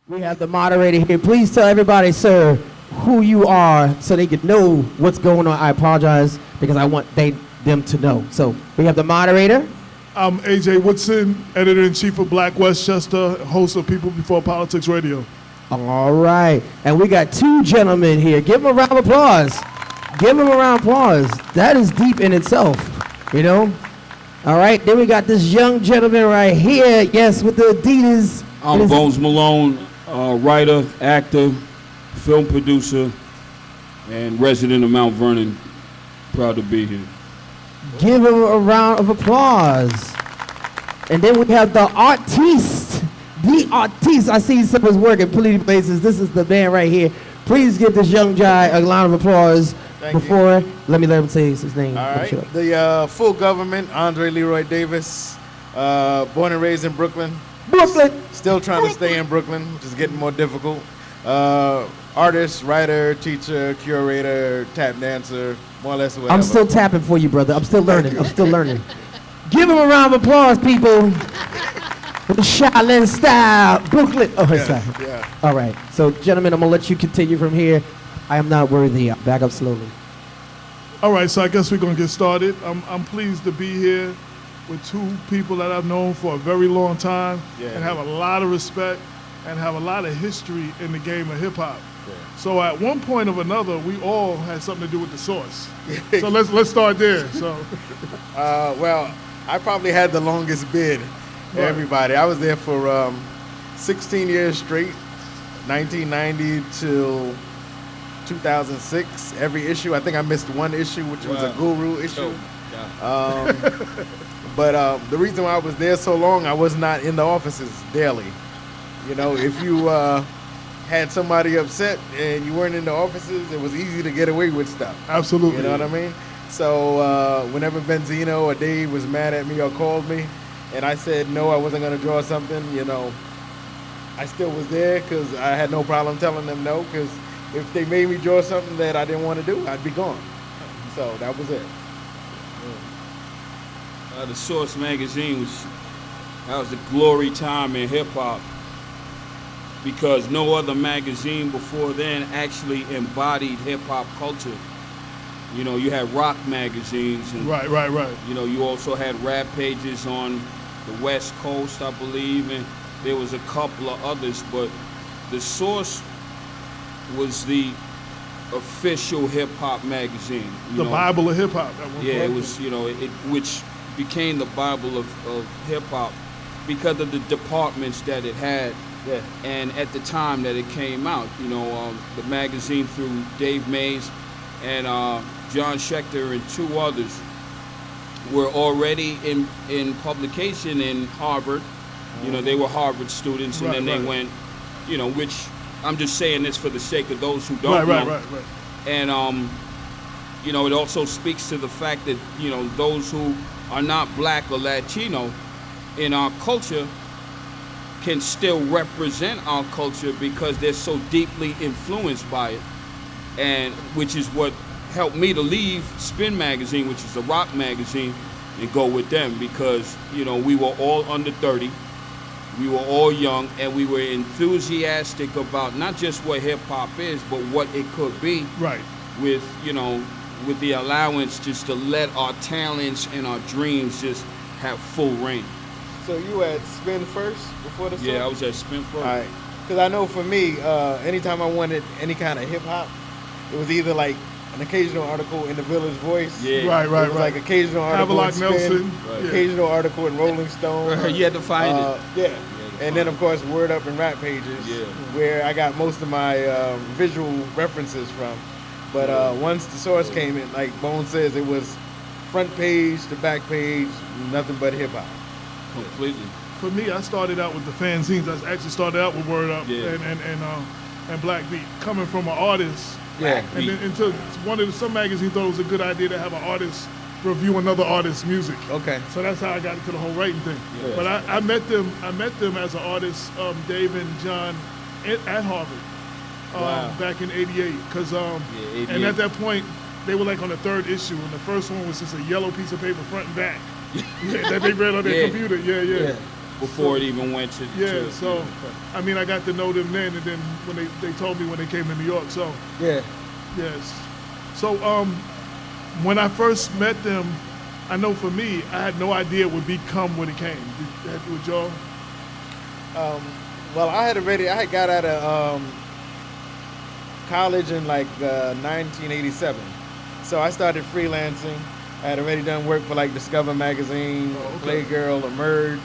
We have the moderator here. Please tell everybody, sir, who you are so they can know what's going on. I apologize because I want them to know. So we have the moderator. I'm AJ Woodson, editor-in-chief of Black Westchester, host of People Before Politics Radio. All right. And we got two gentlemen here. Give them a round of applause. Give them a round of applause. That is deep in itself, you know? All right. Then we got this young gentleman right here. Yes, with the Adidas. I'm Bones Malone, writer, actor, film producer, and resident of Mount Vernon. Proud to be here. Give him a round of applause. And then we have the artiste. The artiste. I see some of his work in plenty of places. This is the man right here. Please give this young guy a round of applause. Let him say his name. All right. The full government, Andre Leroy Davis, born and raised in Brooklyn. Still trying to stay in Brooklyn, which is getting more difficult. Artist, writer, teacher, curator, tap dancer, more or less whatever. I'm still tapping for you, brother. I'm still learning. I'm still learning. Give him a round of applause, people. With the Shaolin style, Brooklyn. Oh, yeah. All right. So, gentlemen, I'm going to let you continue from here. I am not worthy. Back up slowly. All right, so I guess we're going to get started. I'm pleased to be here with two people that I've known for a very long time and have a lot of respect and have a lot of history in the game of hip-hop. Yeah. So at one point or another, we all had something to do with the source. So let's start there. So, well, I probably had the longest bid. Everybody, I was there for 16 years straight, 1990 till 2006. Every issue, I think I missed one issue, which was a Guru issue. But the reason why I was there so long, I was not in the offices daily. You know, if you had somebody upset and you weren't in the offices, it was easy to get away with stuff. Absolutely. You know what I mean? So whenever Benzino or Dave was mad at me or called me, and I said no, I wasn't going to draw something, you know, I still was there because I had no problem telling them no, because if they made me draw something that I didn't want to do, I'd be gone. So that was it. The Source magazine that was the glory time in hip hop, because no other magazine before then actually embodied hip hop culture. You know, you had rock magazines. And, right. You know, you also had rap pages on the West Coast, I believe, and there was a couple of others, but the Source was the official hip hop magazine. The Bible of hip hop. Yeah, it was, you know, which became the Bible of hip hop because of the departments that it had. Yeah. And at the time that it came out, you know, the magazine through Dave Mays and John Schechter and two others were already in publication in Harvard. You know, they were Harvard students, and then they went, you know, which I'm just saying this for the sake of those who don't know. Right. And, you know, it also speaks to the fact that, you know, those who are not black or Latino in our culture can still represent our culture because they're so deeply influenced by it. And which is what helped me to leave Spin Magazine, which is a rock magazine, and go with them because, you know, we were all under 30. We were all young, and we were enthusiastic about not just what hip-hop is, but what it could be. Right. With, you know, with the allowance just to let our talents and our dreams just have full reign. So you had Spin first before the Source? Yeah, I was at Spin first. All right. Because I know for me, anytime I wanted any kind of hip-hop, it was either like an occasional article in the Village Voice. Yeah. Right. It was like occasional article in Havelock Spin, Nelson. occasional article in Rolling Stone. You had to find it. Yeah. And then, of course, Word Up and Rap Pages, where I got most of my visual references from. But once the Source came in, like Bone says, it was front page to back page, nothing but hip-hop. Completely. For me, I started out with the fanzines. I actually started out with Word Up and Black Beat, coming from an artist. Yeah. And then into some magazines thought it was a good idea to have an artist review another artist's music. Okay. So that's how I got into the whole writing thing. Yeah. But I met them as an artist, Dave and John, at Harvard back in '88. Because and at that point they were like on the third issue, and the first one was just a yellow piece of paper front and back that they read on their computer. Yeah. before it even went to. Yeah, so I mean, I got to know them then, and then when they told me when they came to New York. So Yeah. yes. So when I first met them, I know for me, I had no idea it would become what it came. With y'all? Well, I had got out of college in like 1987. So I started freelancing. I had already done work for like Discover Magazine, Playgirl, Emerge,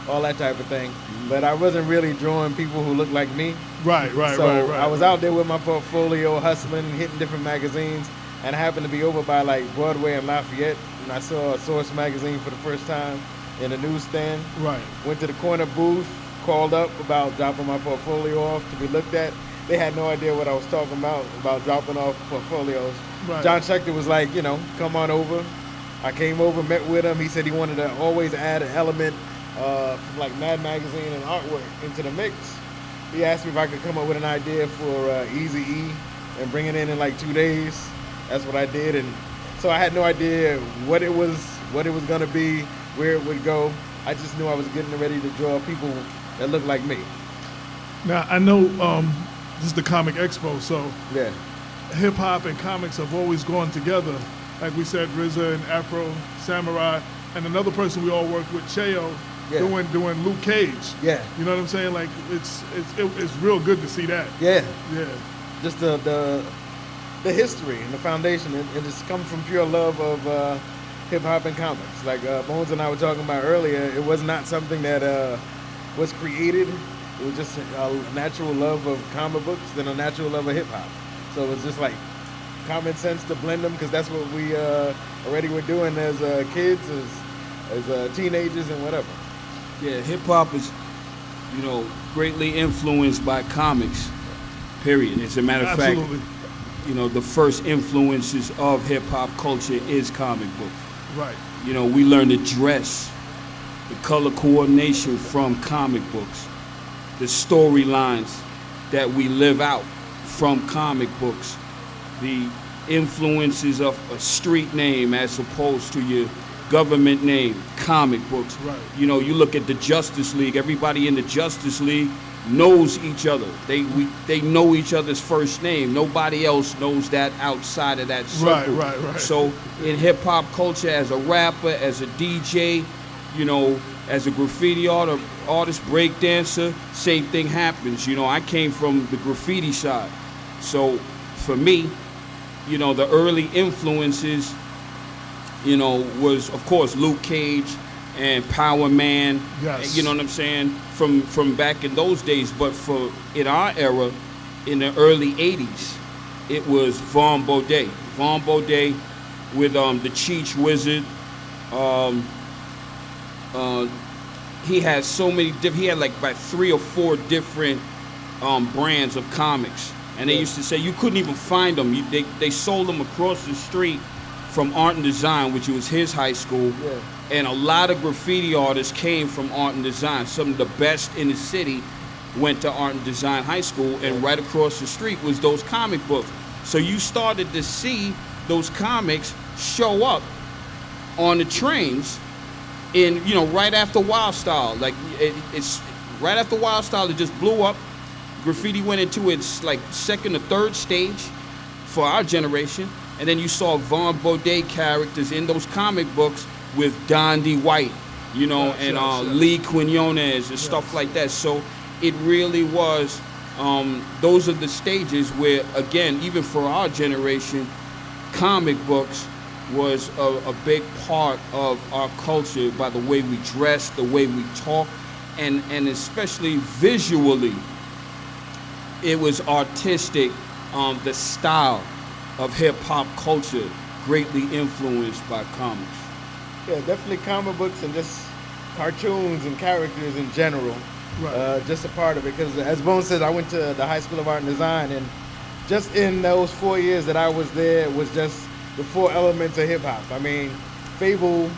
all that type of thing. But I wasn't really drawing people who looked like me. Right. So I was out there with my portfolio, hustling, hitting different magazines, and I happened to be over by like Broadway and Lafayette, and I saw Source magazine for the first time in a newsstand. Right. Went to the corner booth, called up about dropping my portfolio off to be looked at. They had no idea what I was talking about dropping off portfolios. Right. John Schechter was like, come on over. I came over, met with him. He said he wanted to always add an element from like Mad Magazine and artwork into the mix. He asked me if I could come up with an idea for Eazy-E and bring it in like 2 days. That's what I did, and so I had no idea what it was gonna be, where it would go. I just knew I was getting ready to draw people that looked like me. Now I know this is the Comic Expo, so Yeah. hip hop and comics have always gone together. Like we said, RZA and Afro Samurai, and another person we all worked with, Cheo, Yeah. doing Luke Cage. Yeah. You know what I'm saying? Like it's real good to see that. Yeah. Yeah. Just the history and the foundation. It just comes from pure love of hip hop and comics. Like Bones and I were talking about earlier, it was not something that was created. It was just a natural love of comic books and a natural love of hip hop. So it was just like common sense to blend them, because that's what we already were doing as kids, as teenagers and whatever. Yeah, hip hop is, greatly influenced by comics. Period. As a matter of Absolutely. fact, the first influences of hip hop culture is comic books. Right. We learn to dress, the color coordination from comic books, the storylines that we live out from comic books, the influences of a street name as opposed to your government name, comic books. Right. You look at the Justice League, everybody in the Justice League knows each other. They know each other's first name. Nobody else knows that outside of that circle. Right. So in hip hop culture, as a rapper, as a DJ, as a graffiti artist, break dancer, same thing happens. I came from the graffiti side. So for me, the early influences, was of course Luke Cage and Power Man. Yes. You know what I'm saying? From back in those days. But in our era, in the early 80s, it was Vaughn Baudet. Vaughn Baudet with the Cheech Wizard. He had so many he had like about 3 or 4 different brands of comics. And they used to say you couldn't even find them. They sold them across the street from Art and Design, which was his high school. Yeah. And a lot of graffiti artists came from Art and Design. Some of the best in the city went to Art and Design High School, and right across the street was those comic books. So you started to see those comics show up on the trains in, right after Wild Style. Like it's right after Wild Style, it just blew up. Graffiti went into its like second or third stage for our generation. And then you saw Vaughn Baudet characters in those comic books with Gandhi White, and Lee Quinones and stuff like that. So it really was, those are the stages where, again, even for our generation, comic books was a big part of our culture by the way we dress, the way we talk, and especially visually. It was artistic, the style of hip-hop culture greatly influenced by comics. Yeah, definitely comic books and just cartoons and characters in general. Right. Just a part of it, because as Bones said, I went to the High School of Art and Design, and just in those 4 years that I was there was just the 4 elements of hip-hop. I mean, Fable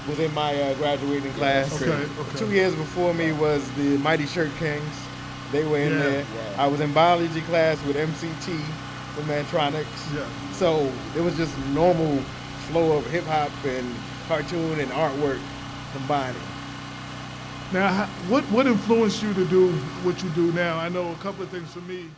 was in my graduating class. Okay. 2 years before me was the Mighty Shirt Kings. They were in there. Wow. I was in biology class with MCT from Mantronics. Yeah. So it was just normal flow of hip hop and cartoon and artwork combining. Now, what influenced you to do what you do now? I know a couple of things for me.